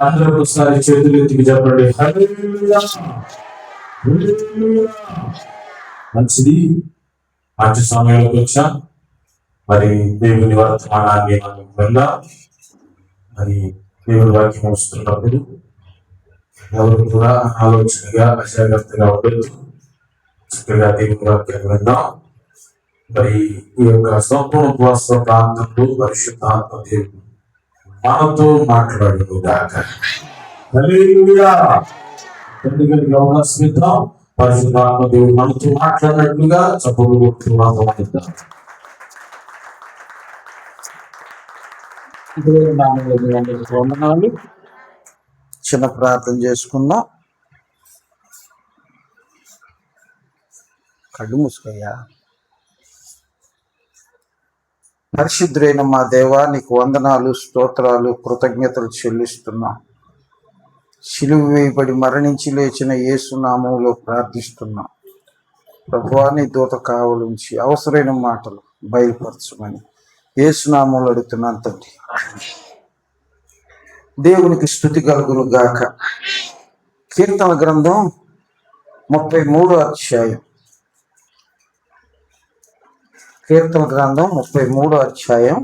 అందరూ ఒకసారి చేతులు ఎత్తికి చెప్పండి, హల్లెలూయా, హల్లెలూయా. మంచిది, మంచి సమయంలోకి వచ్చాం. మరి దేవుని వర్తమానాన్ని మనం విందాం. మరి దేవుని వాక్యం వస్తున్నప్పుడు ఎవరు కూడా ఆలోచనగా అజాగ్రత్తగా ఉండదు. చక్కగా దేవుని వాక్యాన్ని విందాం. మరి ఈ యొక్క సంపూర్ణ ఉపవాస ప్రాంతంలో పరిశుద్ధాత్మ దేవుడు మనతో మాట్లాడును గాక. హల్లెలూయా. ఎందుకంటే అవకాశం ఇద్దాం. పరిశుద్ధాత్మ దేవుడు మనతో మాట్లాడినట్లుగా చప్పుడు కొడుతూ మాట్లాడిద్దాం. వందనాలు. చిన్న ప్రార్థన చేసుకుందాం. కళ్ళు మూసుకోయ్యా. పరిశుద్ధుడైన మా దేవా, నీకు వందనాలు, స్తోత్రాలు, కృతజ్ఞతలు చెల్లిస్తున్నాం. సిలువ వేయబడి మరణించి లేచిన యేసు నామములో ప్రార్థిస్తున్నాం. ప్రభువా, నీ దూత కావలించి అవసరమైన మాటలు బయలుపరచమని యేసు నామములో అడుగుతున్నాను తండ్రి. దేవునికి స్తుతి కలుగును గాక. కీర్తన గ్రంథం 33వ అధ్యాయం. కీర్తన గ్రంథం 33వ అధ్యాయం.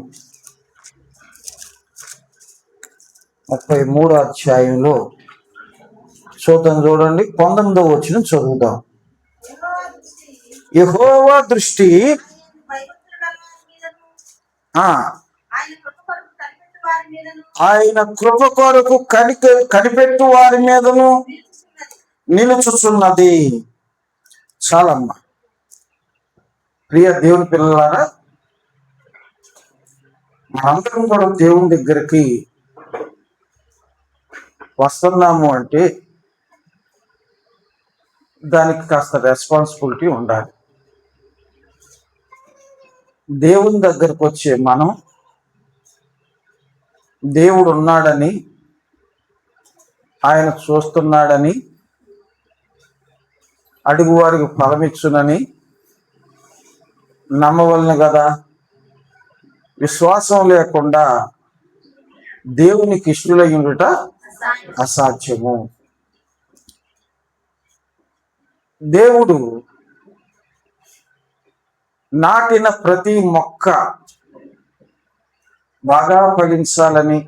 33వ అధ్యాయంలో చూడండి, 19వ వచనం చదువుదాం. యెహోవా దృష్టి ఆయన కృప కొరకు కనిపెట్టు వారి మీదను నిలుచుచున్నది. చాలమ్మా. ప్రియ దేవుని పిల్లలారా, మనందరం కూడా దేవుని దగ్గరికి వస్తున్నాము అంటే దానికి కాస్త రెస్పాన్సిబిలిటీ ఉండాలి. దేవుని దగ్గరకు వచ్చే మనం దేవుడు ఉన్నాడని, ఆయన చూస్తున్నాడని, అడుగు వారికి ఫలమిచ్చునని నమ్మవలను కదా. విశ్వాసం లేకుండా దేవునికి ఇష్టలై ఉండుట అసాధ్యము. దేవుడు నాటిన ప్రతి మొక్క బాగా ఫలించాలని,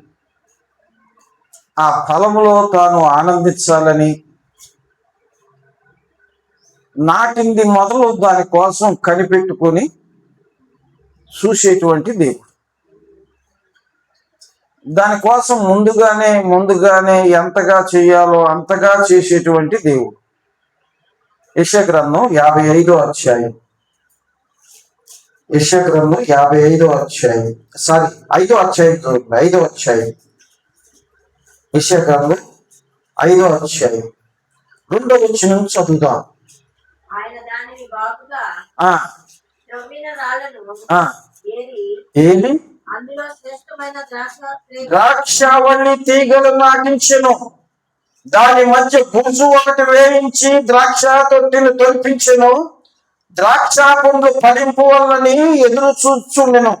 ఆ ఫలములో తాను ఆనందించాలని, నాటింది మొదలు దానికోసం కనిపెట్టుకొని చూసేటువంటి దేవుడు. దానికోసం ముందుగానే ఎంతగా చేయాలో అంతగా చేసేటువంటి దేవుడు. యెషయా గ్రంథం 55వ అధ్యాయం. యెషయా గ్రంథం 55వ అధ్యాయం. 5వ అధ్యాయం. 5వ అధ్యాయం. యెషయా గ్రంథం 5వ అధ్యాయం 2వ వచనం చదువుదాం. ఏది? ద్రాక్షావళి తీగలు నాటించెను, దాని మధ్య బూజు ఒకటి వేయించి ద్రాక్ష తొట్టిని తొలిపించెను. ద్రాక్ష పండ్లు ఫలింపు వల్లని ఎదురు చూచుండెను,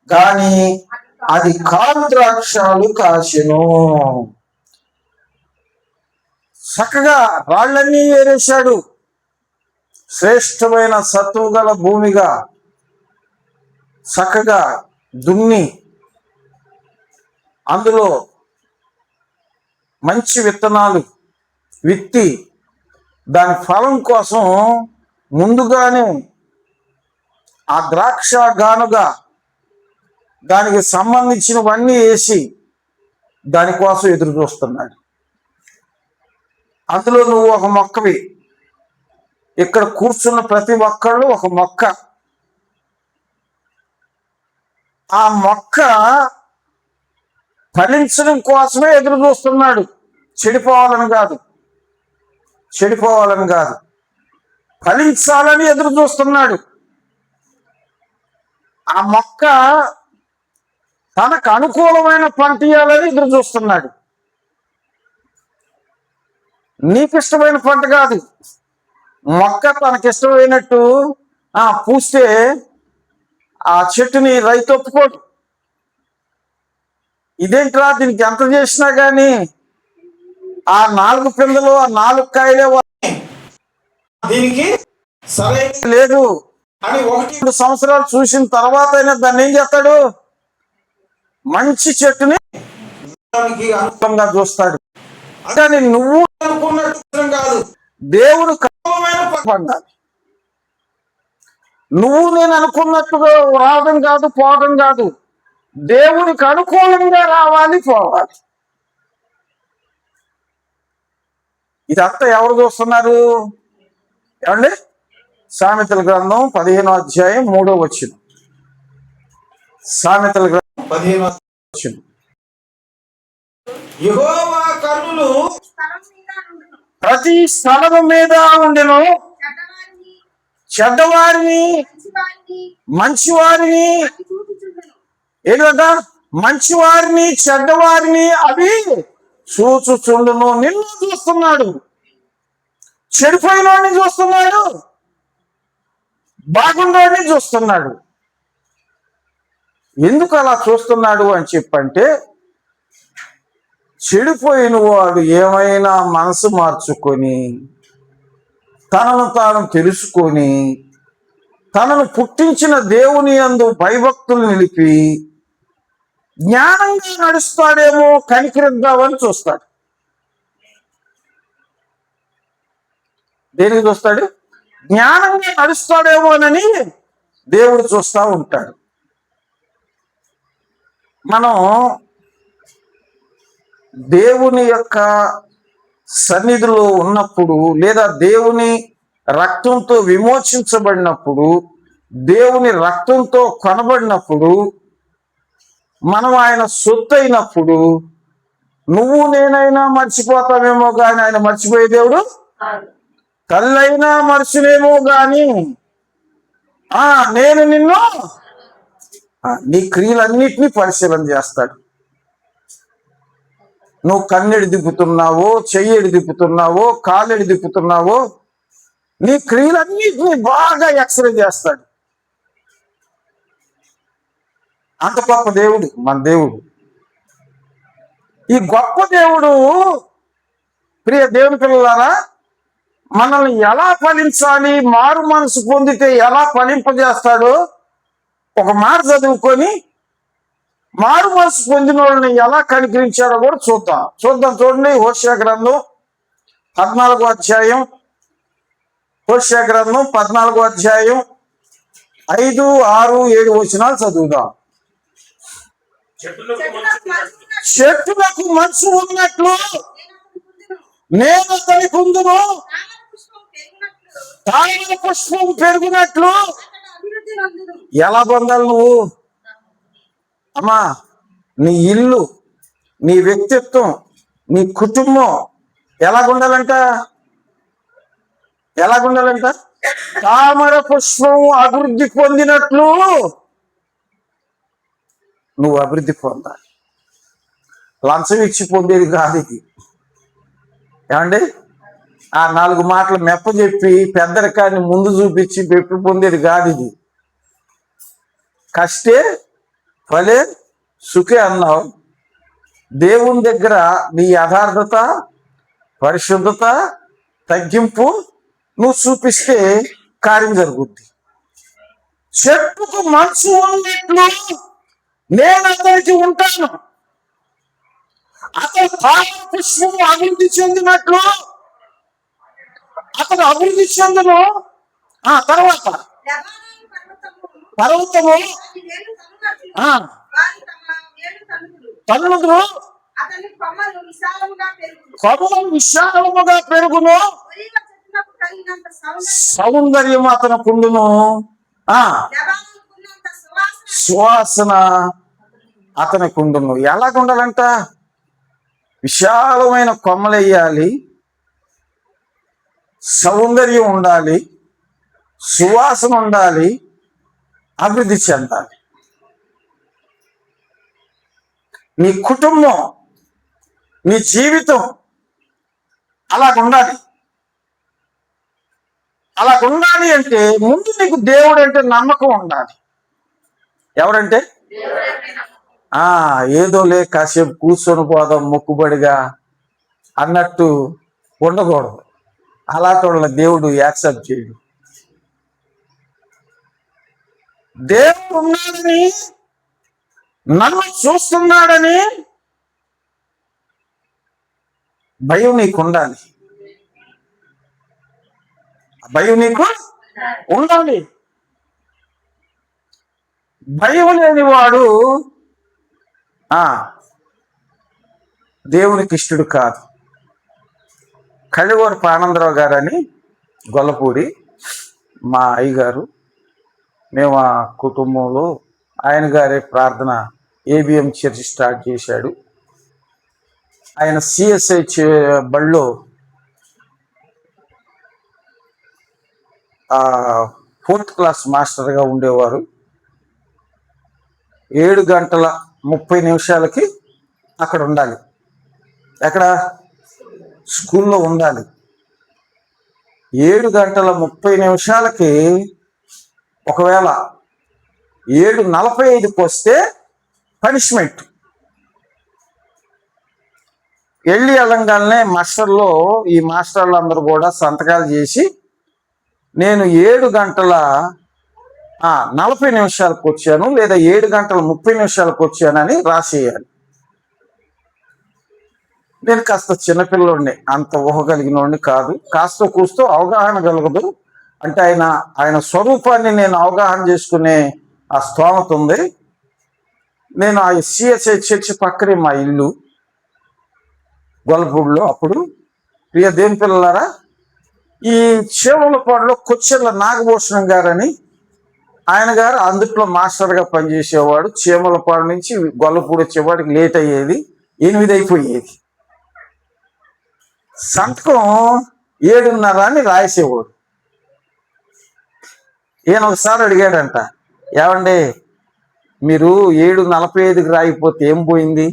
గాని అది కారు ద్రాక్షలు కాసెను. చక్కగా రాళ్ళన్నీ ఏరేశాడు. శ్రేష్టమైన సత్తువు గల భూమిగా చక్కగా దున్ని అందులో మంచి విత్తనాలు విత్తి దాని ఫలం కోసం ముందుగానే ఆ ద్రాక్ష గానుగా దానికి సంబంధించినవన్నీ వేసి దానికోసం ఎదురు చూస్తున్నాడు. అందులో నువ్వు ఒక మొక్కవి. ఇక్కడ కూర్చున్న ప్రతి ఒక్కళ్ళు ఒక మొక్క. ఆ మొక్క ఫలించడం కోసమే ఎదురు చూస్తున్నాడు. చెడిపోవాలని కాదు, ఫలించాలని ఎదురు చూస్తున్నాడు. ఆ మొక్క తనకు అనుకూలమైన పంట ఇవ్వాలని ఎదురు చూస్తున్నాడు. నీకు ఇష్టమైన పంట కాదు. మొక్క తనకిష్టమైనట్టు పూస్తే ఆ చెట్టుని రైతు ఒప్పుకోడు. ఇదేంట్రా దీనికి ఎంత చేసినా గాని ఆ 4 పిందెలు ఆ 4 కాయలే దీనికి సరైన లేదు అని 1-2 సంవత్సరాలు చూసిన తర్వాత అయినా దాన్ని ఏం చేస్తాడు? మంచి చెట్టుని అనుకూలంగా చూస్తాడు. కానీ నువ్వు అనుకున్నట్టు కాదు, దేవుడు పండాలి. నువ్వు నేను అనుకున్నట్టుగా రావడం కాదు, పోవడం కాదు, దేవునికి అనుకూలంగా రావాలి, పోవాలి. ఇదంతా ఎవరు చూస్తున్నారు? ఏమండి? సామెతల గ్రంథం 15వ అధ్యాయం 3వ వచనం. సామెతల గ్రంథం 15వ వచనం. యెహోవా కన్నులు ప్రతి స్థలము మీద ఉండెను, చెడ్డవారిని మంచివారిని ఏంటంట? మంచివారిని చెడ్డవారిని అవి చూచుచుండును. నిన్ను చూస్తున్నాడు, చెడిపోయిన వాడిని చూస్తున్నాడు, బాగుండేవాడిని చూస్తున్నాడు. ఎందుకు అలా చూస్తున్నాడు అని చెప్పంటే, చెడిపోయిన వాడు ఏమైనా మనసు మార్చుకొని తనను తాను తెలుసుకొని తనను పుట్టించిన దేవుని యందు భయభక్తులు నిలిపి జ్ఞానంగా నడుస్తాడేమో కనికరిద్దామని చూస్తాడు. దేనికి చూస్తాడు? జ్ఞానంగా నడుస్తాడేమోనని దేవుడు చూస్తూ ఉంటాడు. మనం దేవుని యొక్క సన్నిధిలో ఉన్నప్పుడు, లేదా దేవుని రక్తంతో విమోచించబడినప్పుడు, దేవుని రక్తంతో కొనబడినప్పుడు, మనం ఆయన సొత్తు అయినప్పుడు నువ్వు నేనైనా మర్చిపోతామేమో కానీ ఆయన మర్చిపోయే దేవుడు. తల్లైనా మర్చినేమో గాని నేను నిన్ను నీ క్రియలన్నిటినీ పరిశీలన చేస్తాడు. నువ్వు కన్నెడి దిప్పుతున్నావో, చెయ్యడి దిప్పుతున్నావో, కాళ్ళెడి దిప్పుతున్నావో, నీ క్రియలన్నిటినీ బాగా ఎక్స్రే చేస్తాడు. అంత గొప్ప దేవుడు మన దేవుడు. ఈ గొప్ప దేవుడు, ప్రియ దేవుని పిల్లలారా, మనల్ని ఎలా ఫలించాలి, మారు మనసు పొందితే ఎలా ఫలింపజేస్తాడో ఒక మాట చదువుకొని మారు మనసు పొందిన వాళ్ళని ఎలా కనికరించాడో కూడా చూద్దాం. చూడండి, హోషేయ గ్రంథం 14వ అధ్యాయం. హోషేయ గ్రంథం 14వ అధ్యాయం 5, 6, 7 వచనాలు చదువుదాం. చెట్టులకు మనసు ఉన్నట్లు నేను అతని కుందును, తామర పుష్పం పెరుగునట్లు. ఎలా పొందాలి నువ్వు? అమ్మా, నీ ఇల్లు, నీ వ్యక్తిత్వం, నీ కుటుంబం ఎలాగుండాలంట? తామర పుష్పం అభివృద్ధి పొందినట్లు నువ్వు అభివృద్ధి పొందాలి. లంచం ఇచ్చి పొందేది కాదు ఇది. ఏమండి? ఆ 4 మాటలు మెప్ప చెప్పి పెద్దరికాన్ని ముందు చూపించి పెప్పి పొందేది కాదు ఇది. కష్టే ఫలే సుఖే అన్నావు. దేవుని దగ్గర నీ యథార్థత, పరిశుద్ధత, తగ్గింపు నువ్వు చూపిస్తే కార్యం జరుగుద్ది. చెట్టుకు మనసు ఉన్నట్లు నేను అతనికి ఉంటాను, అతను తామర పుష్పం అభివృద్ధి చెందినట్లు అతను అభివృద్ధి చెందును. తర్వాత పర్వతము తన్నుదురు, కొమ్మలు విశాలముగా పెరుగును, సౌందర్యం అతనుకుండును, సువాసన అతనికుండును. ఎలాగుండాలంట? విశాలమైన కొమ్మలు వేయాలి, సౌందర్యం ఉండాలి, సువాసన ఉండాలి, అభివృద్ధి చెందాలి. నీ కుటుంబం, నీ జీవితం అలాగుండాలి. అలాగుండాలి అంటే ముందు నీకు దేవుడు అంటే నమ్మకం ఉండాలి. ఎవరంటే ఏదోలే కాసేపు కూర్చొని పోదాం మొక్కుబడిగా అన్నట్టు ఉండకూడదు. అలాంటి వాళ్ళ దేవుడు యాక్సెప్ట్ చేయడు. దేవుడు ఉన్నాడని, నన్ను చూస్తున్నాడని భయం నీకు ఉండాలి. భయం నీకు ఉండాలి. భయం లేని వాడు దేవునికి ఇష్టడు కాదు. కళ్ళివరపు ఆనందరావు గారని గొల్లపూడి మా అయ్యగారు, మేము ఆ కుటుంబంలో ఆయన గారే ప్రార్థన ఏబిఎం చర్చ్ స్టార్ట్ చేశాడు. ఆయన సిఎస్ఐ బడిలో 4th క్లాస్ మాస్టర్గా ఉండేవారు. 7:30 అక్కడ ఉండాలి. ఎక్కడ? స్కూల్లో ఉండాలి. 7:30 ఒకవేళ 7:45 వస్తే పనిష్మెంట్. వెళ్ళంగానే ఈ మాస్టర్లు అందరూ కూడా సంతకాలు చేసి నేను 7:40 వచ్చాను లేదా 7:30 వచ్చానని రాసేయాలి. నేను కాస్త చిన్నపిల్లోడిని, అంత ఊహగలిగిన వాడిని కాదు. కాస్త కూస్తూ అవగాహన కలగదు. అంటే ఆయన స్వరూపాన్ని నేను అవగాహన చేసుకునే ఆ స్తోమత ఉంది. నేను ఆ సిఎస్ఐ చర్చి పక్కనే మా ఇల్లు గొల్లపూడిలో. అప్పుడు ప్రియ దేవుని పిల్లలారా, ఈ చీమలపాడులో కొచ్చెర్ల నాగభూషణం గారని ఆయన గారు అందుట్లో మాస్టర్గా పనిచేసేవాడు. చీమలపాడు నుంచి గొల్లపూడి వచ్చేవాడికి లేట్ అయ్యేది, 8 అయిపోయేది. సంతకం 7:30 అని రాసేవాడు. ఈయన ఒకసారి అడిగాడంట, ఏమండి మీరు 7:45 రాయిపోతే ఏం పోయింది,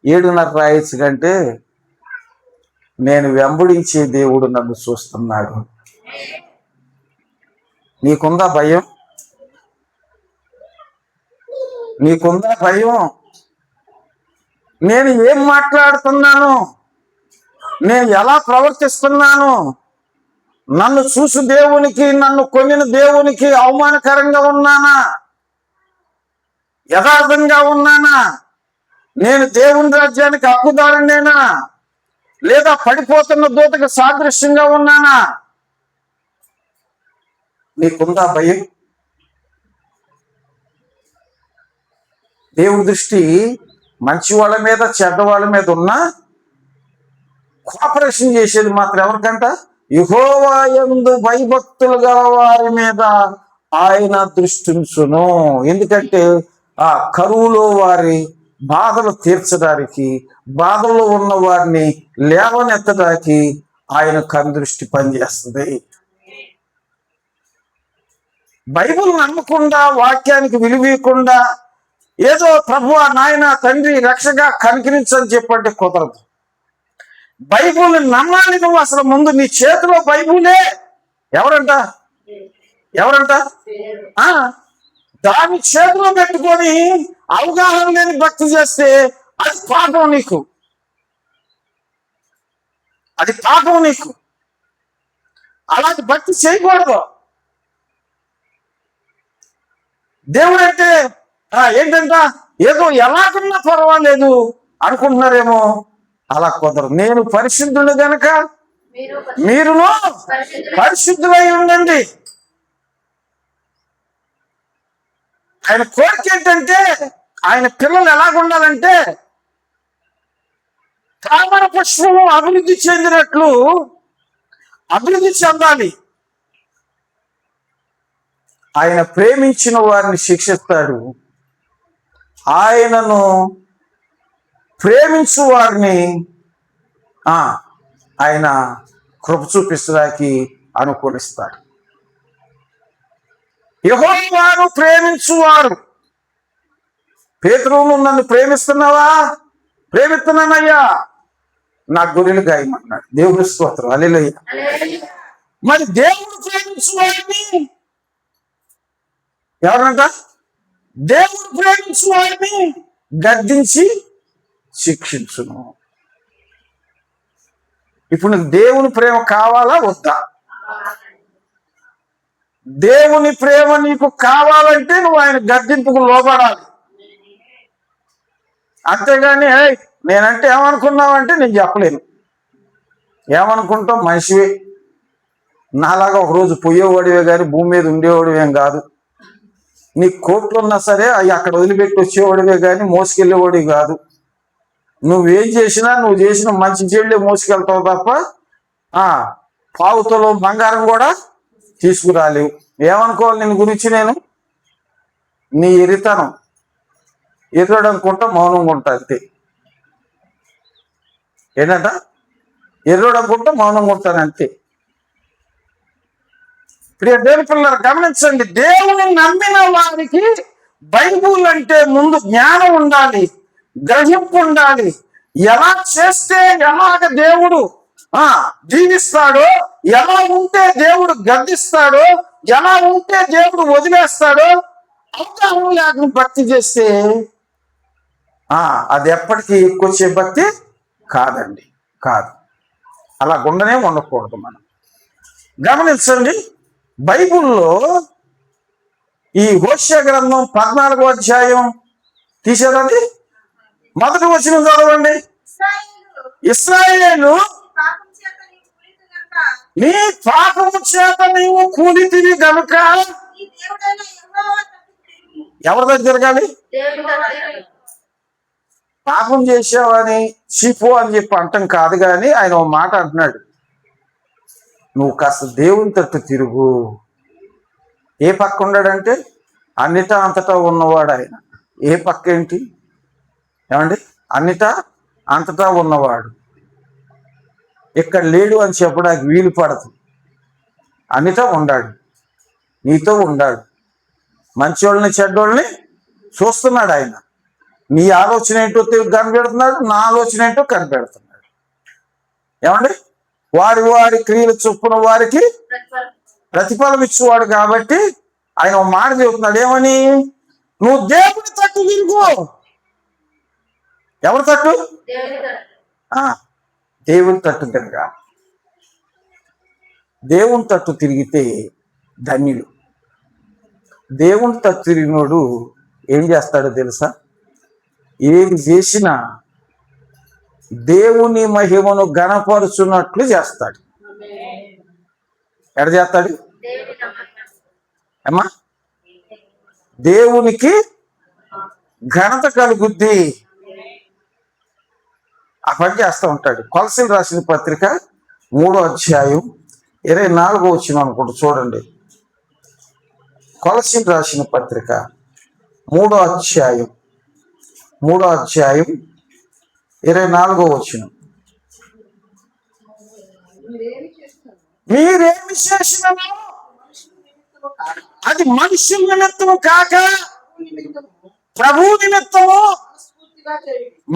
7:30 రాయొచ్చు కంటే నేను వెంబడించే దేవుడు నన్ను చూస్తున్నాడు. నీకుందా భయం? నీకుందా భయం? నేను ఏం మాట్లాడుతున్నాను, నేను ఎలా ప్రవర్తిస్తున్నాను, నన్ను చూసి దేవునికి, నన్ను కొనిన దేవునికి అవమానకరంగా ఉన్నానా, యథార్థంగా ఉన్నానా, నేను దేవుని రాజ్యానికి హక్కుదారునేనా, లేదా పడిపోతున్న దూతకు సాదృశ్యంగా ఉన్నానా? నీకుందా భయం? దేవుడి దృష్టి మంచి వాళ్ళ మీద చెడ్డ వాళ్ళ మీద ఉన్నా కోఆపరేషన్ చేసేది మాత్రం ఎవరికంట? యెహోవా యందు భయభక్తులు గల వారి మీద ఆయన దృష్టి ఉంచును. ఎందుకంటే ఆ కరువులో వారి బాధలు తీర్చడానికి, బాధల్లో ఉన్న వారిని లేవనెత్తడానికి ఆయన కనుదృష్టి పనిచేస్తుంది. బైబిల్ నమ్మకుండా, వాక్యానికి విలువీయకుండా ఏదో ప్రభువా నాయన తండ్రి రక్షగా కనికరించని చెప్పంటే కుదరదు. బైబిల్ నమ్మాలి నువ్వు. అసలు ముందు నీ చేతిలో బైబిలే. ఎవరంట దాన్ని చేతిలో పెట్టుకొని అవగాహన లేని భక్తి చేస్తే అది పాపం నీకు. అలాంటి భక్తి చేయకూడదు. దేవుడు అంటే ఏంటంట, ఏదో ఎలాగున్నా పర్వాలేదు అనుకుంటున్నారేమో. అలా కుదరదు. నేను పరిశుద్ధుడు గనక మీరును పరిశుద్ధులై ఉండండి. ఆయన కోరిక ఏంటంటే, ఆయన పిల్లలు ఎలాగుండాలంటే తామర పుష్పము అభివృద్ధి చెందినట్లు అభివృద్ధి చెందాలి. ఆయన ప్రేమించిన వారిని శిక్షిస్తాడు. ఆయనను ప్రేమించు వారిని ఆయన కృప చూపించడానికి అనుకూలిస్తాడు. యెహోవాను ప్రేమించువారు. పేతురు నన్ను ప్రేమిస్తున్నావా? ప్రేమిస్తున్నానయ్యా, నా గొర్రెలు గాయమన్నాడు. దేవుడి స్తోత్రం, హల్లెలూయా. మరి దేవుడు ప్రేమించువారిని ఎవరంట? దేవుడు ప్రేమించువారిని గద్దించి శిక్షించును. ఇప్పుడు నీకు దేవుని ప్రేమ కావాలా వద్దా? దేవుని ప్రేమ నీకు కావాలంటే నువ్వు ఆయన గద్దింపుకు లోబడాలి. అంతేగాని నేనంటే ఏమనుకున్నావంటే నేను చెప్పలేను. ఏమనుకుంటావు? మనిషివే, నాలాగా ఒకరోజు పోయేవాడివే కానీ భూమి మీద ఉండేవాడివేం కాదు. నీ కోట్లు ఉన్నా సరే అవి అక్కడ వదిలిపెట్టి వచ్చేవాడివే కానీ మోసుకెళ్ళేవాడివి కాదు. నువ్వేం చేసినా నువ్వు చేసిన మంచి చెడులే మోసుకెళ్తావు తప్ప పావుతలో బంగారం కూడా తీసుకురాలేవు. ఏమనుకోవాలి నేను గురించి? నేను నీ ఎరితనం, ఎదురు అనుకుంటా మౌనంగా ఉంటా అంతే. ఏంటంట? ఎర్రోడు అనుకుంటా మౌనంగా ఉంటాను అంతే. ప్రియ దేవుని పిల్లలు గమనించండి, దేవుని నమ్మిన వారికి బైబుల్ అంటే ముందు జ్ఞానం ఉండాలి, గ్రహింపు ఉండాలి. ఎలా చేస్తే ఎలాగ దేవుడు జీవిస్తాడో, ఎలా ఉంటే దేవుడు గద్దిస్తాడో, ఎలా ఉంటే దేవుడు వదిలేస్తాడో అవగాహన లేకుండా భక్తి చేస్తే అది ఎప్పటికీ ఎక్కువచ్చే భక్తి కాదండి, కాదు. అలా ఉండకూడదు. మనం గమనించండి, బైబుల్లో ఈ హోషేయ గ్రంథం 14వ అధ్యాయం తీసేదండి, మొదటి వచనం చదవండి. ఇశ్రాయేలు నీ పాపము చేత నీవు కూలితివి గనుక ఎవరి దగ్గర తిరగాలి? పాపం చేసావని చీపు అని చెప్పి అంటాం కాదు, కానీ ఆయన ఒక మాట అంటున్నాడు, నువ్వు కాస్త దేవుని తట్టు తిరుగు. ఏ పక్క ఉన్నాడంటే అన్నిటా అంతటా ఉన్నవాడు ఆయన. ఏ పక్క ఏంటి ఏమండి? అన్నిటా అంతటా ఉన్నవాడు. ఇక్కడ లేడు అని చెప్పడానికి వీలు పడదు. అన్నిటా ఉండాడు, నీతో ఉండాడు. మంచోళ్ళని చెడ్డోళ్ళని చూస్తున్నాడు ఆయన. నీ ఆలోచన ఏంటో కనిపెడుతున్నాడు, నా ఆలోచన ఏంటో కనిపెడుతున్నాడు. ఏమండి? వారి వారి క్రియల చొప్పున వారికి ప్రతిఫలం ఇచ్చేవాడు. కాబట్టి ఆయన ఒక మాట చెబుతున్నాడు, ఏమని? నువ్వు దేవుని తట్టు తిరుగు. ఎవరి తట్టు? దేవుని తట్టు తిరగా. దేవుని తట్టు తిరిగితే ధన్యులు. దేవుని తట్టు తిరిగినోడు ఏం చేస్తాడో తెలుసా? ఏది చేసినా దేవుని మహిమను ఘనపరుచున్నట్లు చేస్తాడు. ఎక్కడ చేస్తాడు అమ్మా? దేవునికి ఘనత కలుగుద్ది. ఆ పని చేస్తూ ఉంటాడు. కొలసీలు రాసిన పత్రిక 3వ అధ్యాయం 24వ వచనం అనుకుంటా, చూడండి. కొలసీలు రాసిన పత్రిక 3వ అధ్యాయం 24వ వచనం. మీరేమి చేసినామో అది మనుషుల నిమిత్తము కాక ప్రభు నిమిత్తము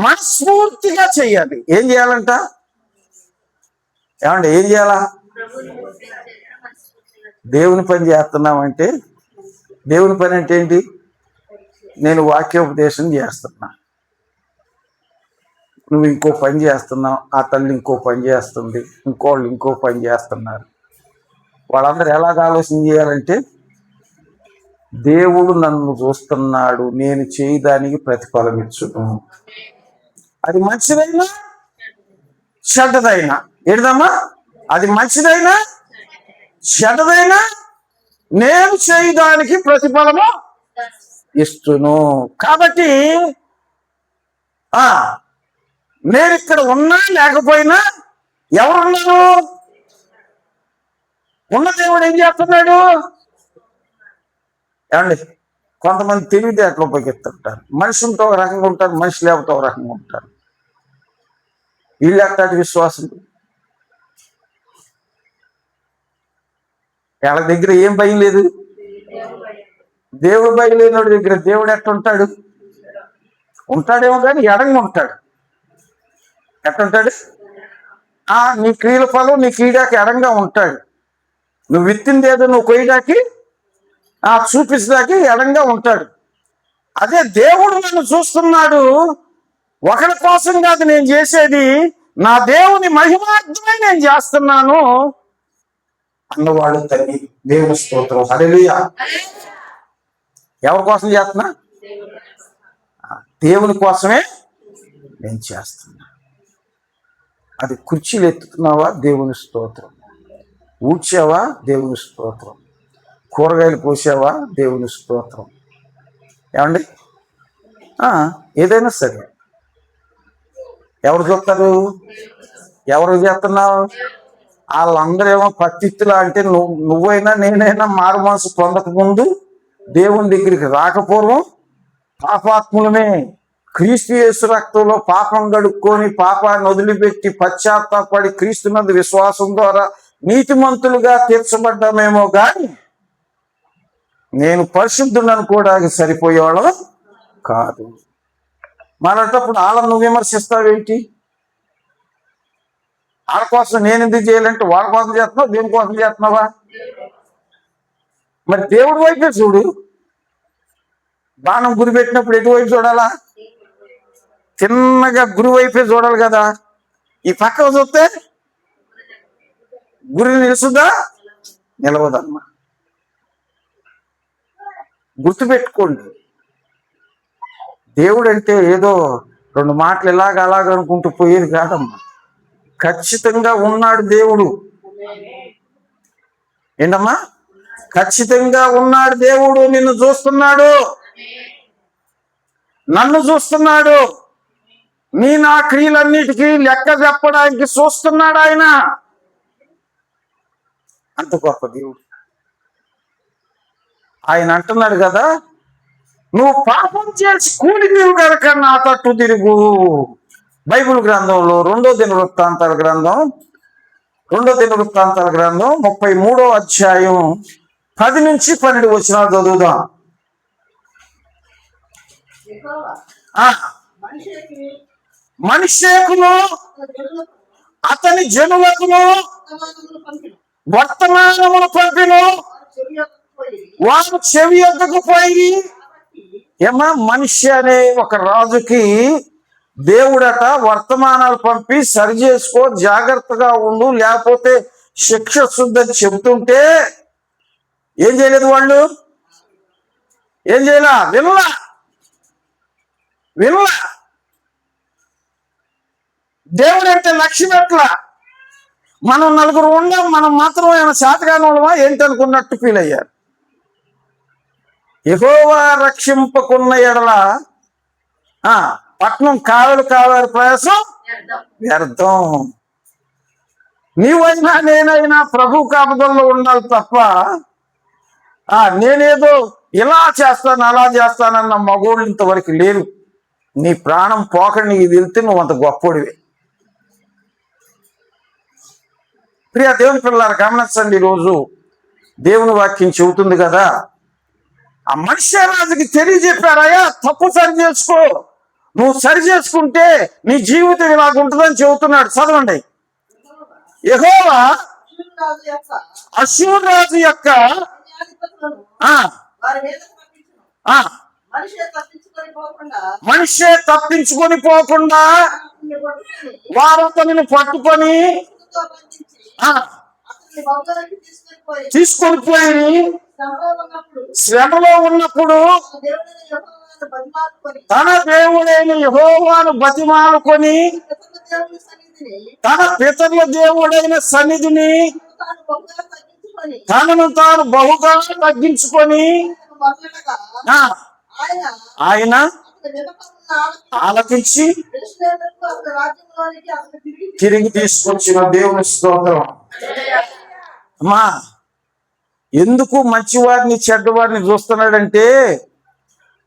మనస్ఫూర్తిగా చెయ్యాలి. ఏం చేయాలంట? ఏమంటే ఏం చేయాలా? దేవుని పని చేస్తున్నామంటే, దేవుని పని అంటే ఏంటి? నేను వాక్యోపదేశం చేస్తున్నా, నువ్వు ఇంకో పని చేస్తున్నావు, ఆ తల్లి ఇంకో పని చేస్తుంది, ఇంకోళ్ళు ఇంకో పని చేస్తున్నారు. వాళ్ళందరూ ఎలాగ ఆలోచన చేయాలంటే, దేవుడు నన్ను చూస్తున్నాడు, నేను చేయడానికి ప్రతిఫలం ఇచ్చును. అది మంచిదైనా చెడ్డదైనా, ఏంటమ్మా? అది మంచిదైనా చెడ్డదైనా నేను చేయడానికి ప్రతిఫలము ఇస్తును. కాబట్టి నేను ఇక్కడ ఉన్నా లేకపోయినా ఎవరున్నారు? ఉన్న దేవుడు ఏం చేస్తున్నాడు? ఏమండి? కొంతమంది తెలివితేటలు ఉపయోగిస్తుంటారు. మనిషి ఉంటే ఒక రకంగా ఉంటారు, మనిషి లేకపోతే ఒక రకంగా ఉంటారు. వీళ్ళు ఎక్కడి విశ్వాసం? వాళ్ళ దగ్గర ఏం భయం లేదు. దేవుడు భయం లేనివాడి దగ్గర దేవుడు ఎట్టుంటాడు? ఉంటాడేమో కానీ ఎడంగా ఉంటాడు. ఎట్టుంటాడు? నీ క్రియల ఫలం నీ క్రీడాకి ఎడంగా ఉంటాడు. నువ్వు విత్తింది ఏదో నువ్వు కొయ్యడానికి చూపించడానికి ఎడంగా ఉంటాడు. అదే దేవుడు నన్ను చూస్తున్నాడు, ఒకరి కోసం కాదు నేను చేసేది, నా దేవుని మహిమార్థమై నేను చేస్తున్నాను అన్నవాడు తల్లి. దేవుని స్తోత్రం, హల్లెలూయా. ఎవరి కోసం చేస్తున్నా? దేవుని కోసమే నేను చేస్తున్నా. అది కుర్చీలు ఎత్తుతున్నావా? దేవుని స్తోత్రం. ఊడ్చావా? దేవుని స్తోత్రం. కూరగాయలు కోసావా? దేవుని స్తోత్రం. ఏమండి? ఏదైనా సరే ఎవరు చూస్తారు? ఎవరు చేస్తున్నావు? వాళ్ళందరూ ఏమో పత్తిత్తులా అంటే నువ్వైనా నేనైనా మారు మనసు పొందక ముందు, దేవుని దగ్గరికి రాకపూర్వం పాపాత్ములమే. క్రీస్తు యేసు రక్తంలో పాపం గడుక్కొని పాపాన్ని వదిలిపెట్టి పశ్చాత్తాపడి క్రీస్తునందు విశ్వాసం ద్వారా నీతిమంతులుగా తీర్చబడ్డామేమో కానీ నేను పరిశుద్ధులను అనుకోవడానికి సరిపోయేవాళ్ళం కాదు. మరటప్పుడు వాళ్ళని నువ్వు విమర్శిస్తావేంటి? వాళ్ళ కోసం నేను ఎందుకు చేయాలంటే వాళ్ళ కోసం చేస్తున్నావు, దేని కోసం చేస్తున్నావా? మరి దేవుడి వైపే చూడు. బాణం గురి పెట్టినప్పుడు ఎటువైపు చూడాలా? చిన్నగా గురి వైపే చూడాలి కదా. ఈ పక్కకు చూస్తే గురి నిలుస్తుందా? నిలవదమ్మా. గుర్తుపెట్టుకోండి, దేవుడు అంటే ఏదో రెండు మాటలు అలాగ అనుకుంటూ పోయేది కాదమ్మా. ఖచ్చితంగా ఉన్నాడు దేవుడు. ఏంటమ్మా? ఖచ్చితంగా ఉన్నాడు దేవుడు. నిన్ను చూస్తున్నాడు, నన్ను చూస్తున్నాడు. నా క్రియలన్నిటికీ లెక్క చెప్పడానికి చూస్తున్నాడు ఆయన. అంత గొప్ప దేవుడు. ఆయన అంటున్నాడు కదా, నువ్వు పాపం చేసి కూలి నీవు కనుక నా తట్టు తిరుగు. బైబిల్ గ్రంథంలో 2వ దినవృత్తాంతాల గ్రంథం 33వ అధ్యాయం 10 నుంచి 12 వచనాలు చదువుదాం. మనిషేకును అతని జనులకును వర్తమానములు పంపిను, వారు చెవి యొద్దకు పోయి. ఏమా? మనిషి అనే ఒక రాజుకి దేవుడట వర్తమానాలు పంపి సరి చేసుకో, జాగ్రత్తగా ఉండు, లేకపోతే శిక్ష వస్తుందని చెబుతుంటే ఏం చేయలేదు వాళ్ళు? ఏం చేయలా? వినలా. దేవుడు అంటే లక్ష్యం ఎట్లా? మనం నలుగురు ఉండం, మనం మాత్రం ఏమైనా శాతగాని వాళ్ళమా ఏంటి అనుకున్నట్టు ఫీల్ అయ్యారు. యెహోవా రక్షింపకున్న ఎడల పట్నం కావలి ప్రయాసం వ్యర్థం. నీవైనా నేనైనా ప్రభు కాపుదల్లో ఉండాలి తప్ప నేనేదో ఇలా చేస్తాను అలా చేస్తానన్న మగోళ్ళు ఇంతవరకు లేరు. నీ ప్రాణం పోకని నీకు వెళ్తే నువ్వు అంత గొప్పోడివే. ప్రియ దేవుని పిల్లలారా గమనించండి. ఈరోజు దేవుని వాక్యం చెబుతుంది కదా, ఆ మనిషి రాజుకి తెలియజెప్పారయ్యా, తప్పు సరి చేసుకో, నువ్వు సరి చేసుకుంటే నీ జీవితం ఇలాగుంటుందని చెబుతున్నాడు. చదవండి. యెహోవా అష్షూరు రాజు యొక్క మనిషే తప్పించుకొని పోకుండా వారు అతనిని పట్టుకొని తీసుకొని పోయి శ్రమలో ఉన్నప్పుడు తన దేవుడైన యెహోవాను బతిమాలుకొని తన పితరుల దేవుడైన సన్నిధిని తనను తాను బహుగా తగ్గించుకొని ఆయన ఆలకించి తిరిగి తీసుకొచ్చిన దేవుని స్తోత్రం. అమ్మా, ఎందుకు మంచివాడిని చెడ్డవాడిని చూస్తున్నాడంటే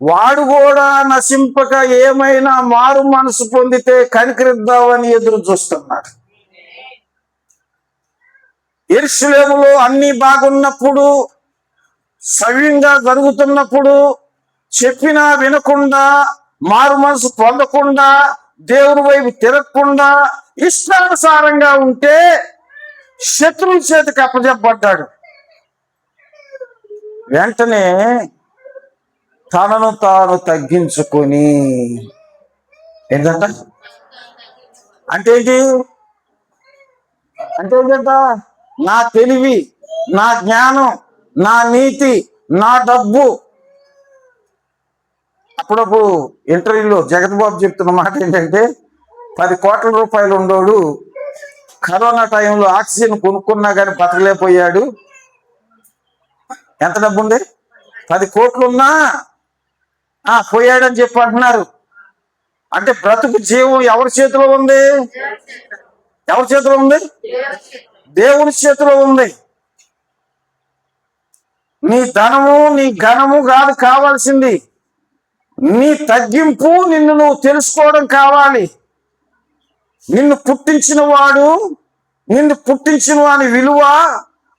వాడు కూడా నశింపక ఏమైనా మారు మనసు పొందితే కనికరిద్దామని ఎదురు చూస్తున్నాడు. యెరూషలేములో అన్ని బాగున్నప్పుడు, సవ్యంగా జరుగుతున్నప్పుడు చెప్పినా వినకుండా, మారు మనసు పొందకుండా, దేవుని వైపు తిరగకుండా ఇష్టానుసారంగా ఉంటే శత్రువుల చేతికి అప్పజెప్పబడ్డాడు. వెంటనే తనను తాను తగ్గించుకొని ఏంటంట అంటే ఏంటి అంటే ఏంటంట నా తెలివి, నా జ్ఞానం, నా నీతి, నా డబ్బు. అప్పుడప్పుడు ఇంటర్వ్యూలో జగన్ బాబు చెప్తున్న మాట ఏంటంటే 10 కోట్ల రూపాయలు ఉండోడు కరోనా టైంలో ఆక్సిజన్ కొనుక్కున్నా కానీ బతకలేకపోయాడు. ఎంత డబ్బు ఉంది? 10 కోట్లు ఉన్నా పోయాడని చెప్పి అంటున్నారు. అంటే బ్రతుకు జీవం ఎవరి చేతిలో ఉంది? ఎవరి చేతిలో ఉంది? దేవుని చేతిలో ఉంది. నీ ధనము, నీ ఘనము కాదు కావాల్సింది, నీ తగ్గింపు, నిన్ను నువ్వు తెలుసుకోవడం కావాలి. నిన్ను పుట్టించిన వాడు, నిన్ను పుట్టించిన వాని విలువ,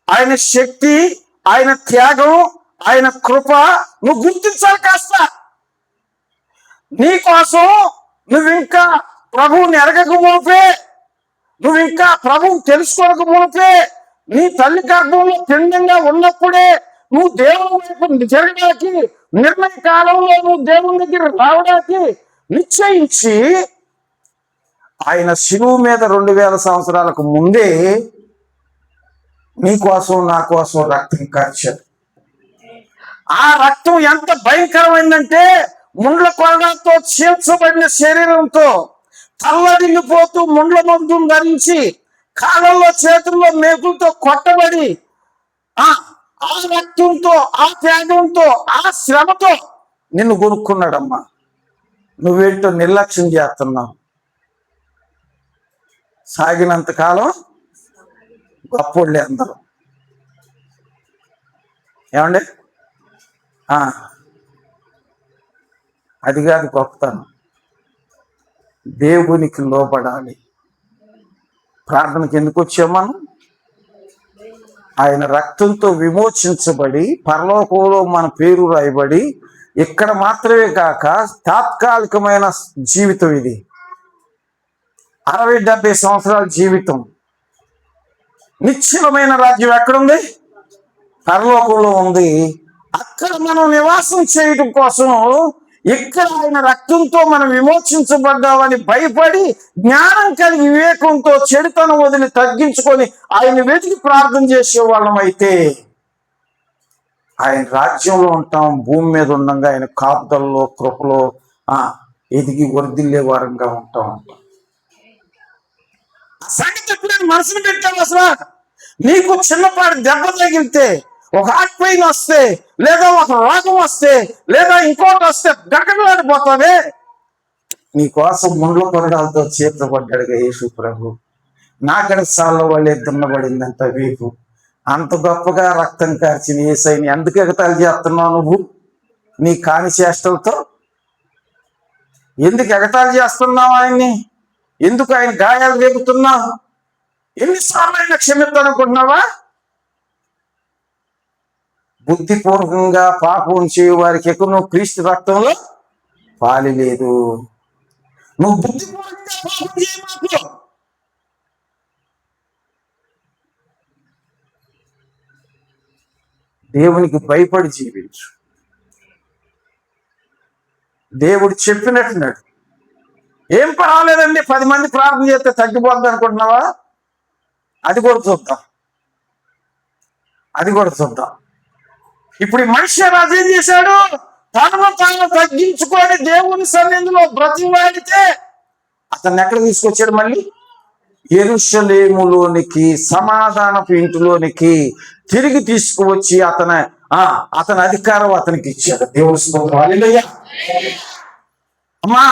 ఆయన శక్తి, ఆయన త్యాగం, ఆయన కృప నువ్వు గుర్తించాలి. కాస్త నీ కోసం నువ్వు ఇంకా ప్రభువుని ఎరగక మునిపే, నువ్వు ఇంకా ప్రభువు తెలుసుకోక మునిపే, నీ తల్లి గర్భంలో పిండంగా ఉన్నప్పుడే నువ్వు దేవుని వైపు జరగడానికి, నిర్ణయ కాలంలో నువ్వు దేవుని దగ్గర రావడానికి నిశ్చయించి, ఆయన శిలువ మీద 2000 సంవత్సరాలకు ముందే నీ కోసం నా కోసం రక్తం కార్చాడు. ఆ రక్తం ఎంత భయంకరమైందంటే ముండ్ల కొరడాతో చీల్చబడిన శరీరంతో తల్లడిల్లిపోతూ ముండ్ల మందును ధరించి కాళ్ళల్లో చేతుల్లో మేకులతో కొట్టబడి ఆ రక్తంతో, ఆ త్యాగంతో, ఆ శ్రమతో నిన్ను కొనుక్కున్నాడమ్మా. నువ్వేంటో నిర్లక్ష్యం చేస్తున్నావు. సాగినంత కాలం గొప్పోళ్ళే అందరూ. ఏమండి? అది కాదు గొప్పతనం. దేవునికి లోబడాలి. ప్రార్థనకి ఎందుకు వచ్చాం మనం? ఆయన రక్తంతో విమోచించబడి పరలోకంలో మన పేరు రాయబడి, ఇక్కడ మాత్రమే కాక తాత్కాలికమైన జీవితం ఇది. 60-70 సంవత్సరాల జీవితం. నిశ్చలమైన రాజ్యం ఎక్కడుంది? పరలోకంలో ఉంది. అక్కడ మనం నివాసం చేయడం కోసం ఇక్కడ ఆయన రక్తంతో మనం విమోచించబడ్డామని భయపడి జ్ఞానం కలిగి వివేకంతో చెడుతనం వదిలి తగ్గించుకొని ఆయన వెతికి ప్రార్థన చేసే వాళ్ళం అయితే ఆయన రాజ్యంలో ఉంటాం. భూమి మీద ఉండగా ఆయన కాపుదల్లో, కృపలో ఎదిగి వర్ధిల్లే వారంగా ఉంటాం. సంగతి ఎప్పుడైనా మనసును పెట్టావు? అసలు నీకు చిన్నపాటి దెబ్బ తగిలితే, ఒక హార్ట్ పెయిన్ వస్తే, లేదా ఒక రోగం వస్తే, లేదా ఇంకోటి వస్తే గడగడలాడిపోతావే. నీ కోసం ముండ్ల కొరడాలతో చేతపడ్డాడుగా యేసు ప్రభు. నాకడ సాల్లో వాళ్ళే దున్నబడిందంట వీపు. అంత గొప్పగా రక్తం కార్చిన యేసయ్యని ఎందుకు ఎగతాళి చేస్తున్నావు నువ్వు? నీ కాని చేష్టలతో ఎందుకు ఎగతాళి చేస్తున్నావు ఆయన్ని? ఎందుకు ఆయన గాయాలు రేపుతున్నావు? ఎన్నిసార్లు ఆయన క్షమిస్తానుకుంటున్నావా? బుద్ధిపూర్వకంగా పాపం చేయు వారికి ఎక్కువ నువ్వు క్రీస్తు రక్తంలో పాలి లేదు. నువ్వు బుద్ధిపూర్వకంగా పాపం చేయమాకు. దేవునికి భయపడి జీవించు. దేవుడు చెప్పినట్టున్నాడు. ఏం పర్వాలేదండి, 10 మంది ప్రార్థన చేస్తే తగ్గిపోద్ది అనుకుంటున్నావా? అది కూడా చూద్దాం. ఇప్పుడు ఈ మనిషి రాజు ఏం చేశాడు? తనను తాను తగ్గించుకొని దేవుని సన్నిధిలో బ్రతిమాడితే అతన్ని ఎక్కడ తీసుకొచ్చాడు? మళ్ళీ యెరూషలేములోనికి, సమాధానపు ఇంటిలోనికి తిరిగి తీసుకువచ్చి అతని అధికారం అతనికి ఇచ్చాడు. దేవుని స్తోత్రం. హల్లెలూయా. అమ్మా,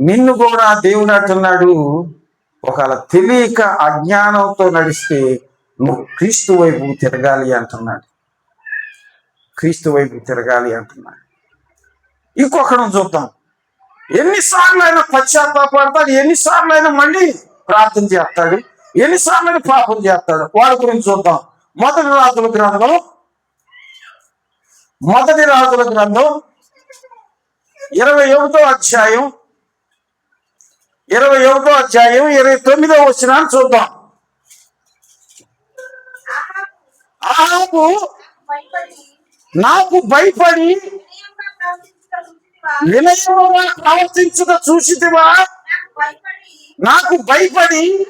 నిన్ను కూడా దేవుడు అంటున్నాడు, ఒకవేళ తెలియక అజ్ఞానంతో నడిస్తే నువ్వు క్రీస్తు వైపు తిరగాలి అంటున్నాడు. ఇంకొకడు చూద్దాం. ఎన్నిసార్లు అయినా పశ్చాత్తాపడతాడు, ఎన్నిసార్లు అయినా మళ్ళీ ప్రార్థన చేస్తాడు, ఎన్నిసార్లు అయినా పాపం చేస్తాడు. వాడి గురించి చూద్దాం. మొదటి రాజుల గ్రంథం 21వ అధ్యాయం 29వ వచనాన్ని చూద్దాం. ఆహాబు నాకు భయపడి వినయముగా ప్రవర్తించుట చూసితివా? నాకు భయపడి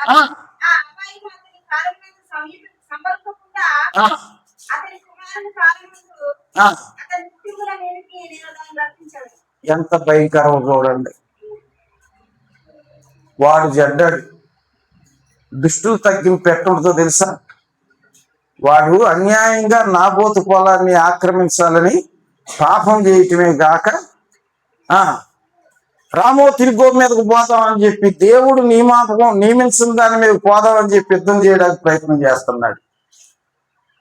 ఆ, ఆ, ఆ. ఎంత భయంకరం చూడండి. వాడు జడ్డాడు. దుష్టులు తగ్గింపు ఎట్టుంటుందో తెలుసా? వాడు అన్యాయంగా నాబోతు పొలాన్ని ఆక్రమించాలని పాపం చేయటమే గాక రామో తిరిగో మీదకు పోదామని చెప్పి దేవుడు నియమించిన దాని మీద పోదామని చెప్పి యుద్ధం చేయడానికి ప్రయత్నం చేస్తున్నాడు.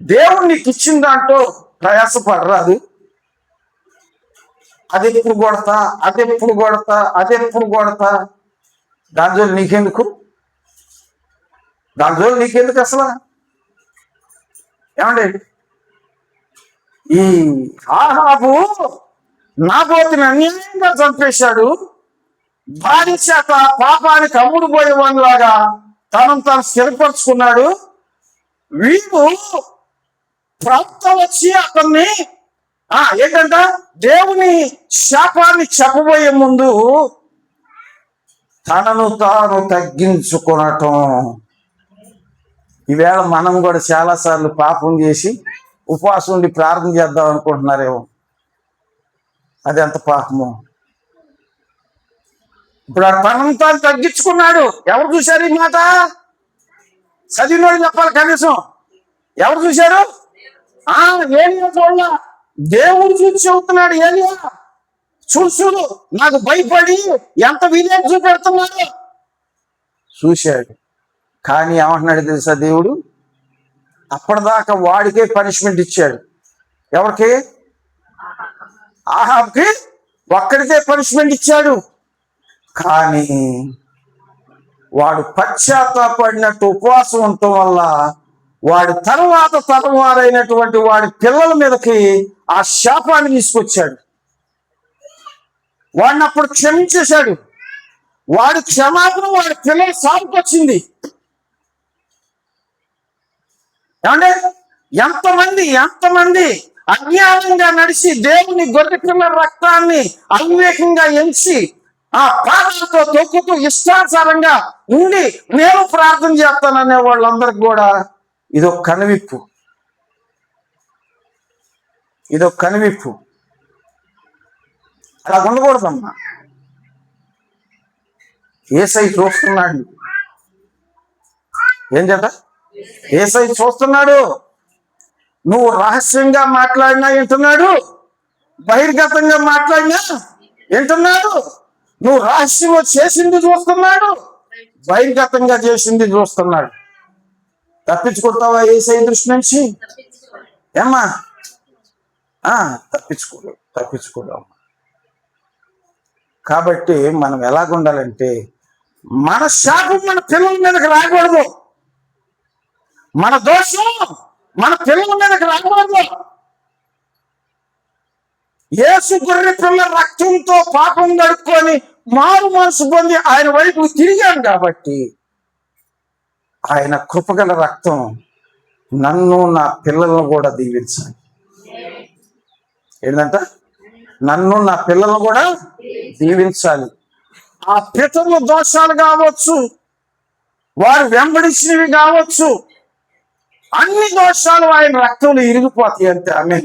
దేవుడు నీకు ఇచ్చిన దాంట్లో ప్రయాసపడరాదు. అదెప్పుడు కొడతా, అదెప్పుడు కొడతా, అదెప్పుడు కొడతా, దాని నీకెందుకు? దాని నీకెందుకు అసలు? ఏమండి, ఈ ఆహాబు నాబోతుని అన్యాయంగా చంపేశాడు. భార్య చేత పాపానికి అమ్ముడు పోయేవాడిలాగా తనను తాను స్థిరపరుచుకున్నాడు. వీడు ప్రవక్త వచ్చి అతన్ని ఏంటంట, దేవుని శాపాన్ని చెప్పబోయే ముందు తనను తాను తగ్గించుకునటం. ఈవేళ మనం కూడా చాలాసార్లు పాపం చేసి ఉపవాసం ఉండి ప్రార్థన చేద్దాం అనుకుంటున్నారేమో. అది ఎంత పాపమో. ఇప్పుడు ఆ తనను తాను తగ్గించుకున్నాడు. ఎవరు చూశారు ఈ మాట? చదివినోడు చెప్పాలి కనీసం. ఎవరు చూశారు? ఏలియా చూడ, దేవుడు చూసి చెబుతున్నాడు. ఏలియా చూడు, నాకు భయపడి ఎంత వినయం చూపెడుతున్నాడు. చూశాడు. కానీ ఏమంటున్నాడు తెలుసా? దేవుడు అప్పటిదాకా వాడికే పనిష్మెంట్ ఇచ్చాడు. ఎవరికి? ఆహాబ్కి ఒక్కడికే పనిష్మెంట్ ఇచ్చాడు. కానీ వాడు పశ్చాత్తాపడినట్టు ఉపవాసం ఉండటం వల్ల వాడి తర్వాత తరవారైనటువంటి వాడి పిల్లల మీదకి ఆ శాపాన్ని తీసుకొచ్చాడు. వాడిని అప్పుడు క్షమించేశాడు. వాడి క్షమాపణ వాడి పిల్లల సాగుకొచ్చింది. ఏమంటే ఎంతమంది అజ్ఞానంగా నడిచి దేవుని గొర్రె పిల్లల రక్తాన్ని అవివేకంగా ఎంచి ఆ పాదాలతో తొక్కుతూ ఇష్టానుసారంగా ఉండి నేను ప్రార్థన చేస్తాననే వాళ్ళందరికి కూడా ఇదొక కనువిప్పు. అలా ఉండకూడదమ్మా. యేసై చూస్తున్నాడు. ఏం చేత? యేసై చూస్తున్నాడు. నువ్వు రహస్యంగా మాట్లాడినా వింటున్నాడు, బహిర్గతంగా మాట్లాడినా వింటున్నాడు. నువ్వు రహస్యంలో చేసింది చూస్తున్నాడు, బహిర్గతంగా చేసింది చూస్తున్నాడు. తప్పించుకుంటావా యేసై దృష్టి నుంచి? ఏమ్మా, తప్పించుకోలేవు. కాబట్టి మనం ఎలాగుండాలంటే, మన శాపం మన పిల్లల మీదకి రాకూడదు. మన దోషం మన పిల్లల మీదకి రాకూడదు. యేసు గొర్రె పిల్ల రక్తంతో పాపం గడుపుకొని మారు మనసు పొంది ఆయన వైపు తిరిగాం కాబట్టి ఆయన కృపగల రక్తం నన్ను నా పిల్లలను కూడా దీవించాలి. ఏంటంట? నన్ను నా పిల్లలను కూడా దీవించాలి. ఆ పితరుల దోషాలు కావచ్చు, వారు వెంబడించినవి కావచ్చు, అన్ని దోషాలు ఆయన రక్తంలో ఇరిగిపోతాయి అంతే. ఆమె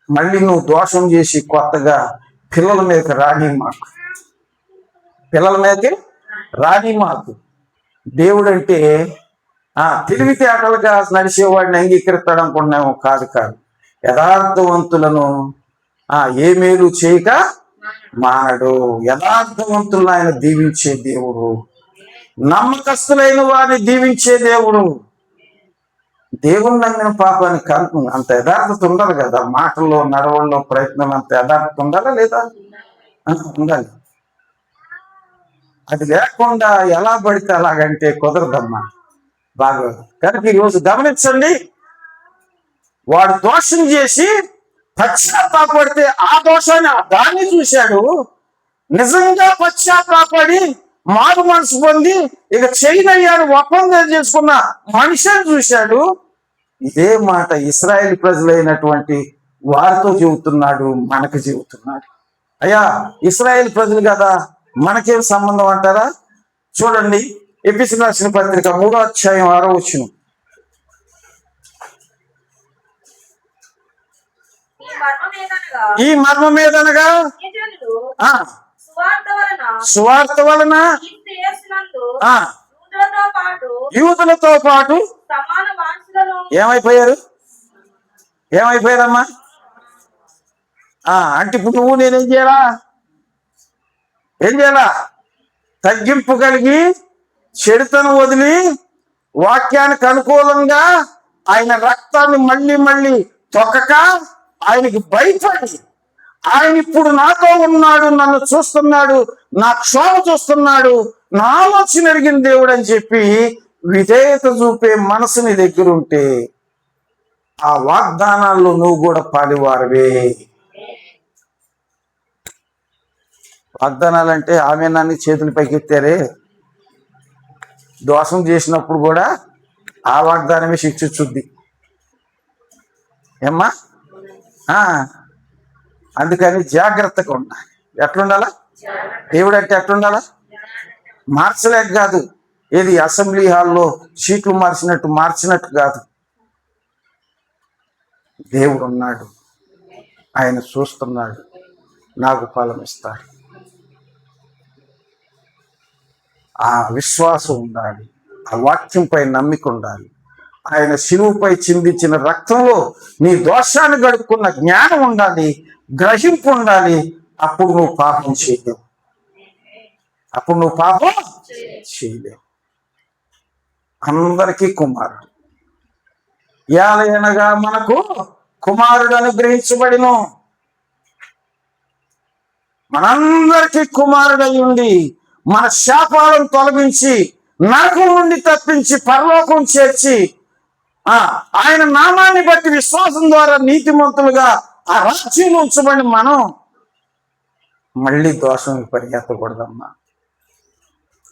మళ్ళీ నువ్వు దోషం చేసి కొత్తగా పిల్లల మీదకి రాని మాకు. దేవుడు అంటే తెలివితేటలుగా నడిచేవాడిని అంగీకరిస్తాడు అనుకుంటున్నాము. కాదు. యథార్థవంతులను ఏ మేలు చేయక మానడు. యథార్థవంతులను ఆయన దీవించే దేవుడు, నమ్మకస్తులైన వారిని దీవించే దేవుడు. దేవుని నమ్మిన పాపానికి అంత యథార్థత ఉండాలి కదా. మాటల్లో, నడవల్లో, ప్రయత్నం అంత యథార్థత ఉండాలా లేదా? ఉండాలి. అది లేకుండా ఎలా పడితే అలాగంటే కుదరదమ్మా. బాగా కనుక ఈరోజు గమనించండి, వాడు దోషం చేసి పశ్చాత్తాపడితే ఆ దోషాన్ని దాన్ని చూశాడు. నిజంగా పశ్చాత్తాపడి మారు మనసు పొంది ఇక చేయనయ్యాడు ఒప్పందం చేసుకున్న మనిషిని చూశాడు. ఇదే మాట ఇశ్రాయేల్ ప్రజలైనటువంటి వారితో చెబుతున్నాడు, మనకు చెబుతున్నాడు. అయ్యా, ఇశ్రాయేల్ ప్రజలు కదా, మనకేం సంబంధం అంటారా? చూడండి, ఎఫెసీయులకు రాసిన పత్రిక 3వ అధ్యాయం 6వ వచనం. ఈ మర్మం ఏదనగా ఆ, సువార్త వలన ఆ, యూదులతో పాటు ఏమైపోయారమ్మా? అంటే ఇప్పుడు నువ్వు నేనేం చేయాలా? తగ్గింపు కలిగి చెడుతను వదిలి వాక్యానికి అనుకూలంగా ఆయన రక్తాన్ని మళ్ళీ మళ్ళీ తొక్కక ఆయనకి భయపడి, ఆయన ఇప్పుడు నాతో ఉన్నాడు, నన్ను చూస్తున్నాడు, నా క్షోభ చూస్తున్నాడు, నా ఆలోచన ఎరిగిన దేవుడు అని చెప్పి విధేయత చూపే మనసు నీ దగ్గర ఉంటే ఆ వాగ్దానాల్లో నువ్వు కూడా పాలివారవే. వాగ్దానాలంటే ఆమె నన్ను చేతుల పైకి ఎత్తారే, దోషం చేసినప్పుడు కూడా ఆ వాగ్దానమే శిక్షించుద్ది ఏమ్మా. అందుకని జాగ్రత్తగా ఉండాలి. ఎట్లుండాలా? దేవుడు అంటే ఎట్లుండాలా? మార్చలేక కాదు, ఏది అసెంబ్లీ హాల్లో సీట్లు మార్చినట్టు కాదు. దేవుడు ఉన్నాడు, ఆయన చూస్తున్నాడు, నాకు ఫలం ఇస్తాడు. ఆ విశ్వాసం ఉండాలి, ఆ వాక్యంపై నమ్మిక ఉండాలి. ఆయన శిలువపై చిందించిన రక్తంలో నీ దోషాన్ని గడుపుకున్న జ్ఞానం ఉండాలి, గ్రహింపు ఉండాలి. అప్పుడు నువ్వు పాపం చేయలేవు. అందరికీ కుమారుడు. ఏలయనగా మనకు కుమారుడు అనుగ్రహించబడిను. మనందరికీ కుమారుడై ఉండి మన శాపాలను తొలగించి నరకం నుండి తప్పించి పరలోకం చేర్చి ఆయన నామాన్ని బట్టి విశ్వాసం ద్వారా నీతిమంతులుగా ఆ రాజ్యంలో ఉంచబడి మనం మళ్ళీ దోషం పరిగెత్తకూడదమ్మా,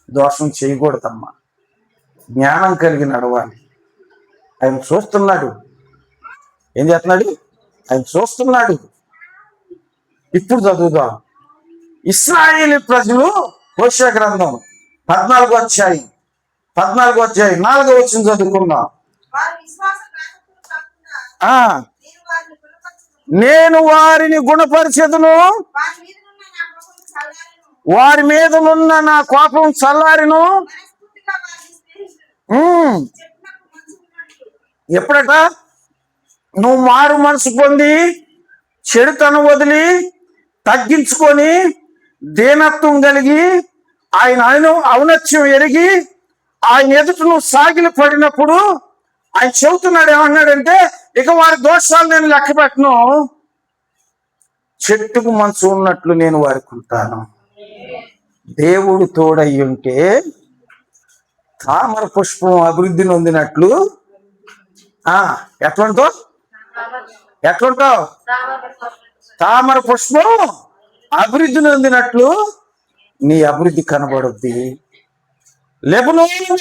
దోషం చేయకూడదమ్మా. జ్ఞానం కలిగి నడవాలి. ఆయన చూస్తున్నాడు. ఏం చేస్తున్నాడు? ఆయన చూస్తున్నాడు. ఇప్పుడు చదువుదాం. ఇశ్రాయేలు ప్రజలు హోషేయ గ్రంథం 14వ అధ్యాయం 4వ వచనం చదువుకుందాం. నేను వారిని గుణపరిచెదను, వారి మీదనున్న నా కోపం చల్లారిను. ఎప్పుడట? నువ్వు మారు మనసు పొంది చెడుతను వదిలి తగ్గించుకొని దీనత్వం కలిగి ఆయన ఔన్నత్యం ఎరిగి ఆయన ఎదుట నువ్వు సాగిలి పడినప్పుడు ఆయన చెబుతున్నాడు, ఏమన్నాడంటే, ఇక వారి దోషాలు నేను లెక్క పెట్టను, చెట్టుకు మనసు ఉన్నట్లు నేను వారికి ఉంటాను. దేవుడు తోడై ఉంటే తామర పుష్పం అభివృద్ధి నొందినట్లు ఎట్లుంటావు? తామర పుష్పం అభివృద్ధి నొందినట్లు నీ అభివృద్ధి కనబడుద్ది. లెబనోను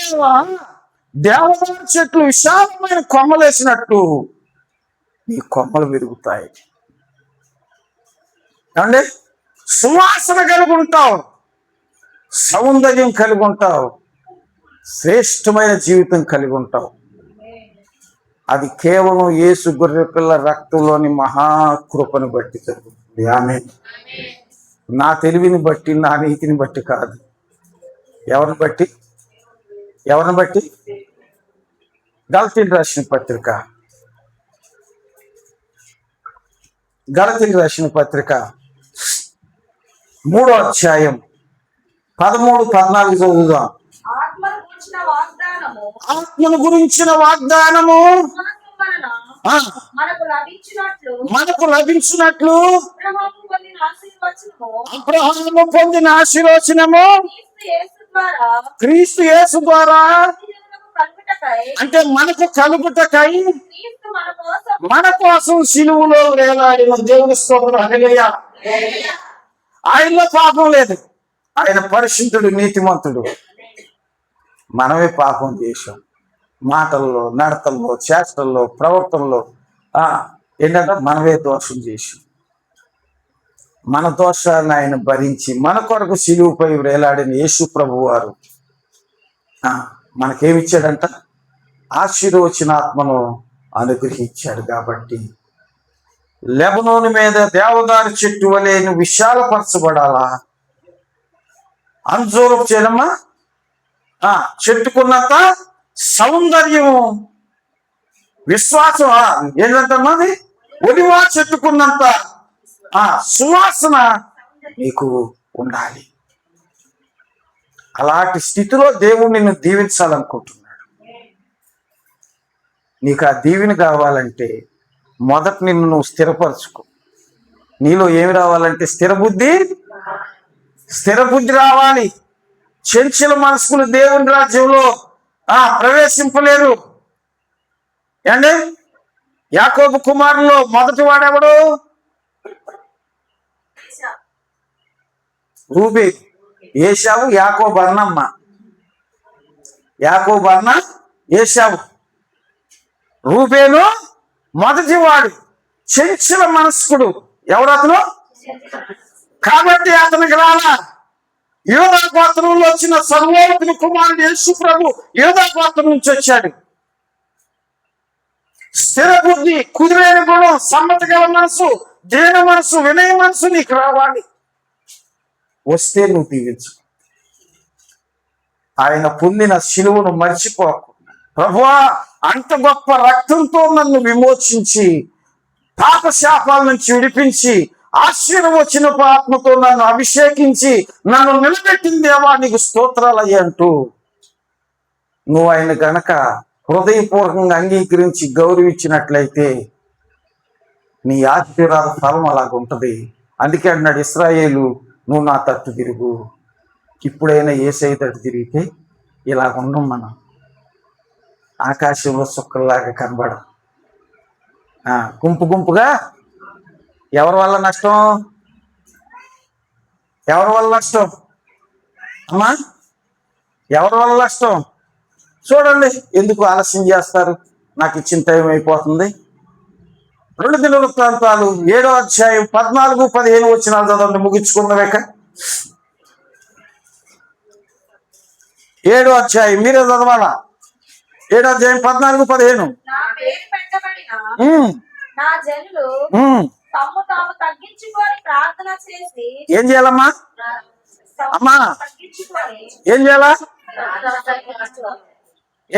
దేవదారు చెట్లు విశాలమైన కొమ్మలేసినట్టు నీ కొమ్మలు పెరుగుతాయి. ఏమండి? సువాసన కలిగి ఉంటావు, సౌందర్యం కలిగి ఉంటావు, శ్రేష్టమైన జీవితం కలిగి ఉంటావు. అది కేవలం యేసు గొర్రెపిల్ల రక్తంలోని మహాకృపను బట్టి జరుగుతుంది. ఆమేన్. నా తెలివిని బట్టి, నా నీతిని బట్టి కాదు. ఎవరిని బట్టి? గలతీయులకు రాసిన పత్రిక 3వ అధ్యాయం 13-14 చదువుదాం. ఆత్మను గురించిన వాగ్దానము మనకు లభించినట్లు అబ్రహాము పొందిన ఆశీర్వచనము క్రీస్తు యేసు ద్వారా, అంటే మనకు కలుగుటకై మన కోసం శిలువలో వేలాడిన దేవుని స్తోత్రం. హల్లెలూయా. ఆయనలో పాపం లేదు, ఆయన పరిశుద్ధుడు, నీతిమంతుడు. మనమే పాపం చేశాం. మాటల్లో, నడతల్లో, చేష్టల్లో, ప్రవర్తనలో ఏంటంటే మనమే దోషం చేసి మన దోషాన్ని ఆయన భరించి మన కొరకు శిలువపై వేలాడిన యేసు ప్రభు వారు మనకేమిచ్చాడంట? ఆశీర్వచన ఆత్మను అనుగ్రహించాడు. కాబట్టి లెబనోను మీద దేవదారు చెట్టు వలె నువ్వు విశాలపరచబడాలా. అంజూరపు చెనమ్మా చెట్టుకున్నంత సౌందర్యము, విశ్వాసం ఏంటంటమ్మది ఒలివా చెట్టుకున్నంత సువాసన నీకు ఉండాలి. అలాంటి స్థితిలో దేవుడు నిన్ను దీవించాలనుకుంటున్నాడు. నీకు ఆ దీవెన కావాలంటే మొదట నిన్ను నువ్వు స్థిరపరచుకో. నీలో ఏమి రావాలంటే స్థిర బుద్ధి రావాలి. చంచల మనస్కులు దేవుని రాజ్యంలో ప్రవేశింపలేరు. ఏండి, యాకోబు కుమారులో మొదటి వాడెవడు? రూబే. ఏశావు యాకోబు అన్నమ్మ. యాకోబు అన్న ఏశావు. రూబేను మొదటి వాడు, చంచల మనస్కుడు. ఎవడతను? కాబట్టి అతనికి రాలా. యోధా గోత్రంలో వచ్చిన సర్వోన్నతుని కుమారుడు యేసు ప్రభు యోధా గోత్రం నుంచి వచ్చాడు. స్థిర బుద్ధి, కుదిరైన గుణం, సమ్మతి గల మనసు, దీన మనసు, వినయ మనసు నీకు రావాలి. వస్తే నువ్వు దీవించు. ఆయన పొందిన శిలువను మర్చిపోకు. ప్రభువా, అంత గొప్ప రక్తంతో నన్ను విమోచించి పాపశాపాల నుంచి విడిపించి ఆశీర్వచన ఆత్మతో నన్ను అభిషేకించి నన్ను నిలబెట్టిన దేవా నీకు స్తోత్రాలయ్య అంటూ నువ్వు ఆయన గనక హృదయపూర్వకంగా అంగీకరించి గౌరవించినట్లయితే నీ ఆశీర్వాద ఫలం అలాగుంటది. అందుకే అన్నాడు, ఇశ్రాయేలు నువ్వు నా తట్టు తిరుగు. ఇప్పుడైనా యేసయ్య తట్టు తిరిగితే ఇలాగ ఉండం. మనం ఆకాశంలో చుక్కల్లాగా కనబడం. గుంపుగా ఎవరి వల్ల నష్టం? ఎవరి వల్ల నష్టం అమ్మా? ఎవరి వల్ల నష్టం? చూడండి, ఎందుకు ఆలస్యం చేస్తారు? నాకు ఇచ్చిన టైం అయిపోతుంది. 2 దినవృత్తాంతాలు 7వ అధ్యాయం 14, 15 వచనాలు చదవండి, ముగించుకున్నాక. 7వ అధ్యాయం మీరే చదవాలా. 7వ అధ్యాయం 14, 15. ఏం చేయాలమ్మా? అమ్మా ఏం చేయాలా?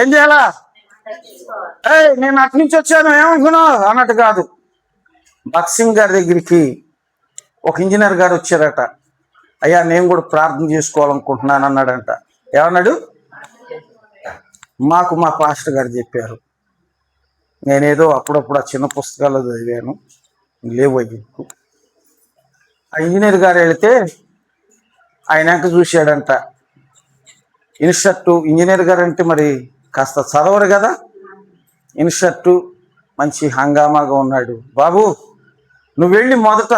ఏం చేయాలా? నేను అటు నుంచి వచ్చాను ఏమనుకున్నావు అన్నట్టు కాదు. బక్సింగ్ గారి దగ్గరికి ఒక ఇంజనీర్ గారు వచ్చారట. అయ్యా నేను కూడా ప్రార్థన చేసుకోవాలనుకుంటున్నాను అన్నాడంట. ఏమన్నాడు? మాకు మా పాస్టర్ గారు చెప్పారు. నేనేదో అప్పుడప్పుడు ఆ చిన్న పుస్తకాల్లో చదివాను, లేవు అయ్యి. ఆ ఇంజనీర్ గారు వెళితే ఆయన వెనక చూశాడంట. ఇన్షర్టు, ఇంజనీర్ గారు అంటే మరి కాస్త చదవరు కదా. ఇన్షర్టు, మంచి హంగామాగా ఉన్నాడు. బాబు నువ్వు వెళ్ళి మొదట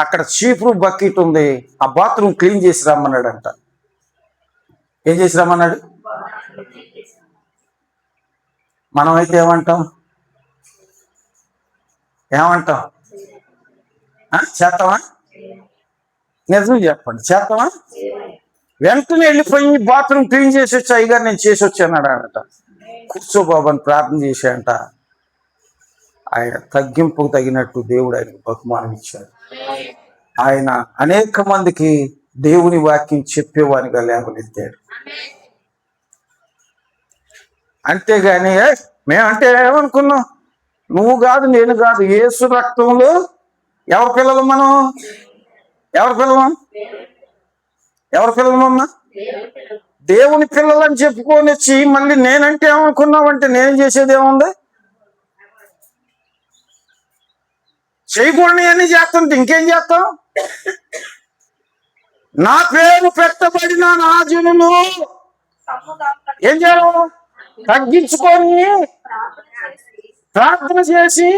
అక్కడ చీపురు బకెట్ ఉంది, ఆ బాత్రూమ్ క్లీన్ చేసి రమ్మన్నాడంట. ఏం చేసి రమ్మన్నాడు? మనమైతే ఏమంటాం? చేస్తావా? నిజం చెప్పండి, చేస్తావా? వెంటనే వెళ్ళిపోయి బాత్రూమ్ క్లీన్ చేసి వచ్చి అయ్యగారు నేను చేసి వచ్చాన్నాడు అనట. కూర్చో బాబు అని ప్రార్థన చేశాడంట. ఆయన తగ్గింపుకు తగినట్టు దేవుడు ఆయనకు బహుమానం ఇచ్చాడు. ఆయన అనేక మందికి దేవుని వాక్యం చెప్పేవానిగా లేవనెత్తాడు. అంతేగాని మేమంటే ఏమనుకున్నాం? నువ్వు కాదు, నేను కాదు, యేసు రక్తంలో ఎవరి పిల్లలు మనం? ఎవరి పిల్లలమమ్మా? దేవుని పిల్లలని చెప్పుకొని వచ్చి మళ్ళీ నేనంటే ఏమనుకున్నావంటే నేను చేసేది ఏముంది? చేయకూడని అన్ని చేస్తుంటే ఇంకేం చేస్తాం? నా పేరు పెట్టబడిన నా జనులు ఏం చేయాలి? తగ్గించుకొని ప్రార్థన చేసి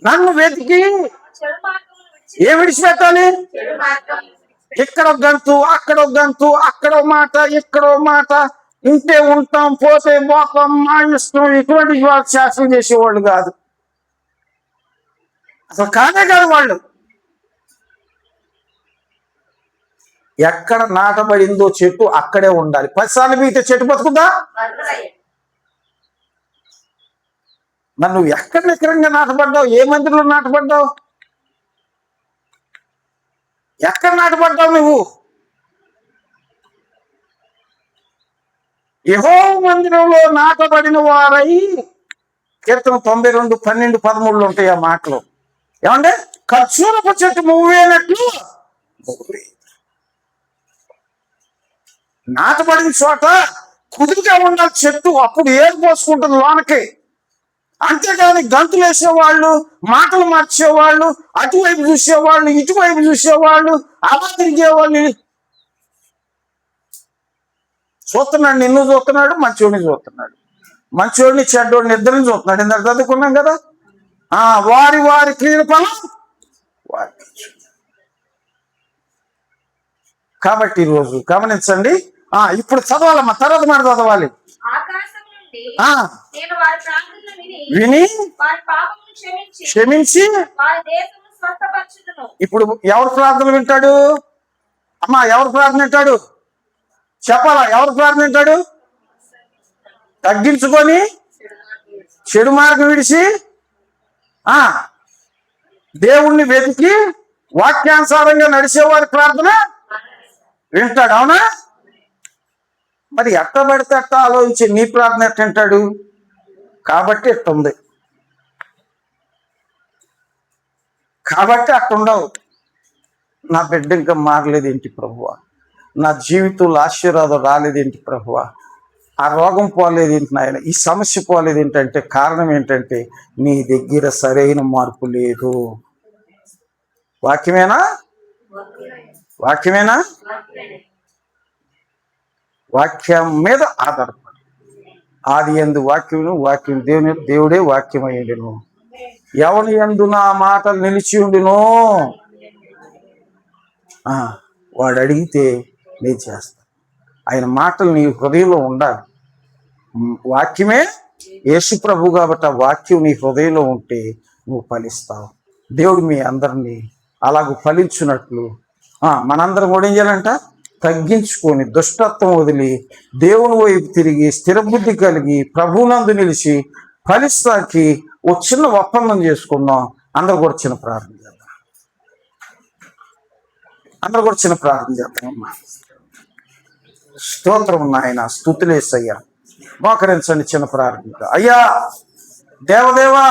నన్ను వెతికి ఏ విడిచిపెట్టాలి? ఇక్కడ ఒక గంతు, అక్కడ ఒక గంతు, అక్కడో మాట, ఇక్కడో మాట, ఇంటే ఉంటాం, పోతే పోతాం, మా ఇష్టం, ఇటువంటి వాళ్ళు శాసనం చేసేవాళ్ళు కాదు. అసలు కానే కాదు వాళ్ళు. ఎక్కడ నాటబడిందో చెట్టు అక్కడే ఉండాలి. 10 సార్లు మీతే చెట్టు బతుకుదా? మరి నువ్వు ఎక్కడ ఎక్కడంగా నాటబడ్డావు? ఏ మందిరంలో నాటబడ్డావు? ఎక్కడ నాటబడ్డావు నువ్వు? యెహోవా మందిరంలో నాటబడిన వారై, కీర్తన 92, 12, 13 ఉంటాయి ఆ మాటలు. ఏమంటే ఖర్జూరపు చెట్టు మువ్వేనట్లు నాటబడిన చోట కుదురుగా ఉండాలి చెట్టు. అప్పుడు ఏం పోసుకుంటుంది లోనకి. అంతేగాని గంతులు వేసేవాళ్ళు, మాటలు మార్చేవాళ్ళు, అటువైపు చూసేవాళ్ళు, ఇటువైపు చూసేవాళ్ళు, అలా తిరిగేవాళ్ళు. చూస్తున్నాడు, నిన్ను చూస్తున్నాడు, మంచోడిని చూస్తున్నాడు, మంచోడిని చెడ్డోడిని ఇద్దరిని చూస్తున్నాడు. ఇందాక చదువుకున్నాం కదా, వారి వారి క్రియల ఫలం వారికి. కాబట్టి ఈరోజు గమనించండి. ఇప్పుడు చదవాలమ్మా, తర్వాత మాట చదవాలి. విని క్షమించి. ఇప్పుడు ఎవరు ప్రార్థన వింటాడు అమ్మా? ఎవరు ప్రార్థన వింటాడు చెప్పాలా? ఎవరు ప్రార్థన వింటాడు? తగ్గించుకొని చెడు మార్గం విడిచి దేవుణ్ణి వెతికి వాక్యానుసారంగా నడిచేవారి ప్రార్థన వింటాడు. అవునా? మరి ఎట్ట పడితే అట్ట ఆలోచించి నీ ప్రార్థన ఎట్ట వింటాడు? కాబట్టి ఎట్టుంది. కాబట్టి అట్టుండవు. నా బిడ్డ ఇంకా మారలేదేంటి ప్రభువా? నా జీవితంలో ఆశీర్వాదం రాలేదేంటి ప్రభువా? ఆ రోగం పోలేదేంటి నాయన? ఈ సమస్య పోలేదు ఏంటంటే కారణం ఏంటంటే నీ దగ్గర సరైన మార్పు లేదు. వాక్యమేనా? వాక్యమేనా? వాక్యం మీద ఆధారపడి. ఆది యందు వాక్యమును, వాక్యం దేవుడే వాక్యమయ్యుండును. ఎవని యందు నా మాటలు నిలిచి ఉండునో వాడు అడిగితే నేను చేస్తాను. ఆయన మాటలు నీ హృదయంలో ఉండాలి. వాక్యమే యేసు ప్రభు కాబట్టి ఆ వాక్యం నీ హృదయంలో ఉంటే నువ్వు ఫలిస్తావు. దేవుడు మీ అందరినీ అలాగూ ఫలించున్నట్లు మనందరం కూడా ఏం చేయాలంట? తగ్గించుకొని దుష్టత్వం వదిలి దేవుని వైపు తిరిగి స్థిరబుద్ధి కలిగి ప్రభువునందు నిలిచి ఫలిస్తానికి ఓ చిన్న ఒప్పందం చేసుకుందాం. అందరూ కూడా చిన్న ప్రార్థన చేద్దాం. అందరూ కూడా చిన్న ప్రార్థన చేద్దామమ్మా. స్తోత్రం నాయన, స్తుతులేసయ్యా. మోకరించండి చిన్న ప్రార్థన. అయ్యా దేవదేవా,